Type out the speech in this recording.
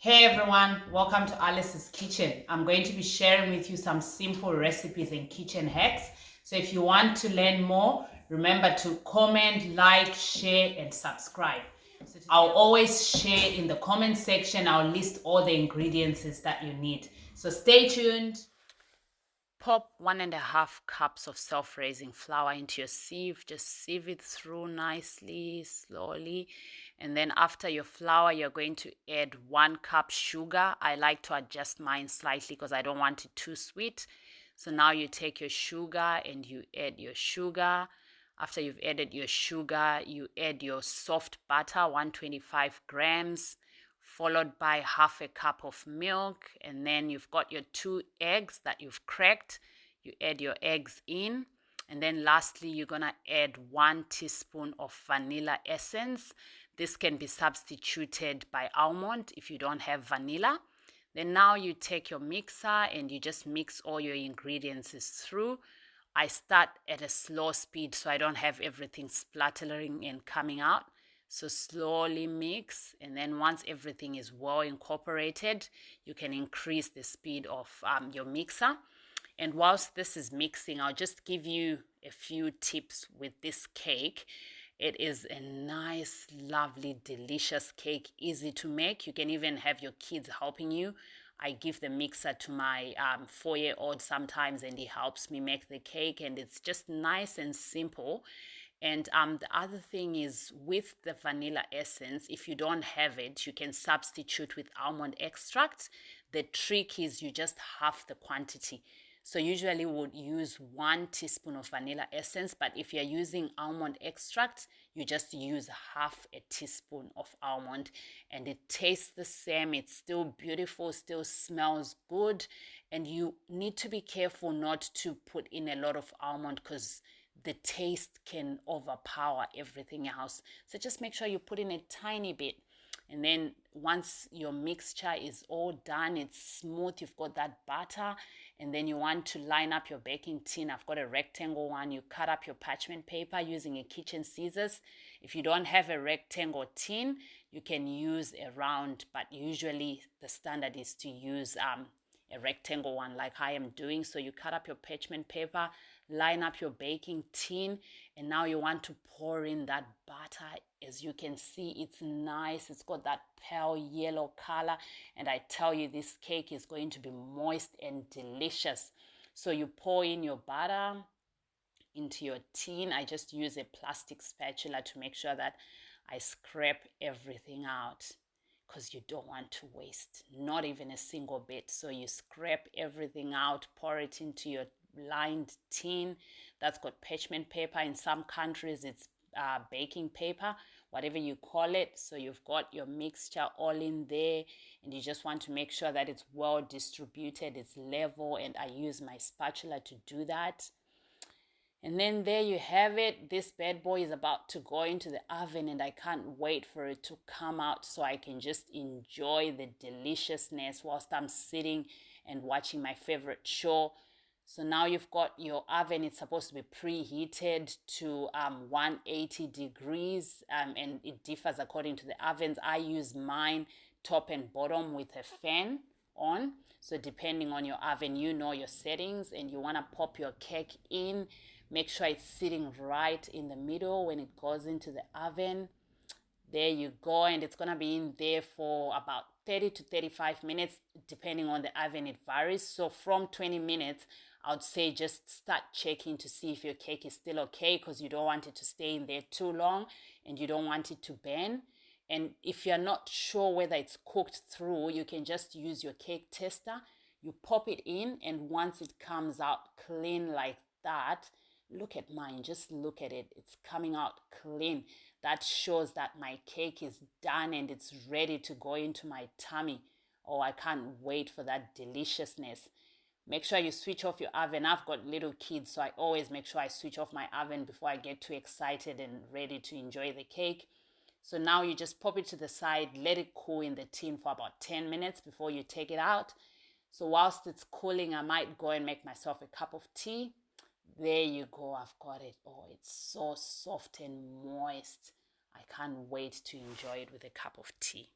Hey everyone, welcome to Alice's Kitchen. I'm going to be sharing with you some simple recipes and kitchen hacks. So if you want to learn more, remember to comment, like, share, and subscribe. I'll always share in the comment section. I'll list all the ingredients that you need. So stay tuned. Pop 1.5 cups of self-raising flour into your sieve. Just sieve it through nicely, slowly. And then after your flour, you're going to add 1 cup sugar. I like to adjust mine slightly because I don't want it too sweet. So now you take your sugar and you add your sugar. After you've added your sugar, you add your soft butter, 125 grams, followed by half a cup of milk, and then you've got your 2 eggs that you've cracked. You add your eggs in, and then lastly you're gonna add 1 teaspoon of vanilla essence. This can be substituted by almond if you don't have vanilla. Then now you take your mixer and you just mix all your ingredients through. I start at a slow speed so I don't have everything splattering and coming out. So slowly mix, and then once everything is well incorporated, you can increase the speed of your mixer. And whilst this is mixing, I'll just give you a few tips with this cake. It is a nice, lovely, delicious cake, easy to make. You can even have your kids helping you. I give the mixer to my 4-year-old sometimes, and he helps me make the cake, and it's just nice and simple. And the other thing is with the vanilla essence, if you don't have it, you can substitute with almond extract. The trick is you just half the quantity. So usually we would use 1 teaspoon of vanilla essence, but if you're using almond extract, you just use half a teaspoon of almond, and it tastes the same. It's still beautiful, still smells good, and you need to be careful not to put in a lot of almond because the taste can overpower everything else. So just make sure you put in a tiny bit. And then once your mixture is all done, it's smooth, you've got that butter, and then you want to line up your baking tin. I've got a rectangle one. You cut up your parchment paper using a kitchen scissors. If you don't have a rectangle tin, you can use a round, but usually the standard is to use a rectangle one like I am doing. So you cut up your parchment paper, line up your baking tin, and now you want to pour in that butter. As you can see, it's nice. It's got that pale yellow color, and I tell you, this cake is going to be moist and delicious. So you pour in your butter into your tin. I just use a plastic spatula to make sure that I scrape everything out, because you don't want to waste not even a single bit. So you scrape everything out, pour it into your lined tin that's got parchment paper. In some countries it's baking paper, whatever you call it. So you've got your mixture all in there, and you just want to make sure that it's well distributed, it's level, and I use my spatula to do that. And then there you have it. This bad boy is about to go into the oven, and I can't wait for it to come out so I can just enjoy the deliciousness whilst I'm sitting and watching my favorite show. So now you've got your oven. It's supposed to be preheated to 180 degrees, and it differs according to the ovens. I use mine top and bottom with a fan on. So depending on your oven, you know your settings, and you want to pop your cake in. Make sure it's sitting right in the middle when it goes into the oven. There you go, and it's going to be in there for about 30 to 35 minutes, depending on the oven, it varies. So from 20 minutes, I would say just start checking to see if your cake is still okay, because you don't want it to stay in there too long and you don't want it to burn. And if you're not sure whether it's cooked through, you can just use your cake tester. You pop it in, and once it comes out clean like that, look at mine, just look at it. It's coming out clean. That shows that my cake is done and it's ready to go into my tummy. Oh, I can't wait for that deliciousness. Make sure you switch off your oven. I've got little kids, so I always make sure I switch off my oven before I get too excited and ready to enjoy the cake. So now you just pop it to the side, let it cool in the tin for about 10 minutes before you take it out. So whilst it's cooling, I might go and make myself a cup of tea. There you go, I've got it. Oh, it's so soft and moist. I can't wait to enjoy it with a cup of tea.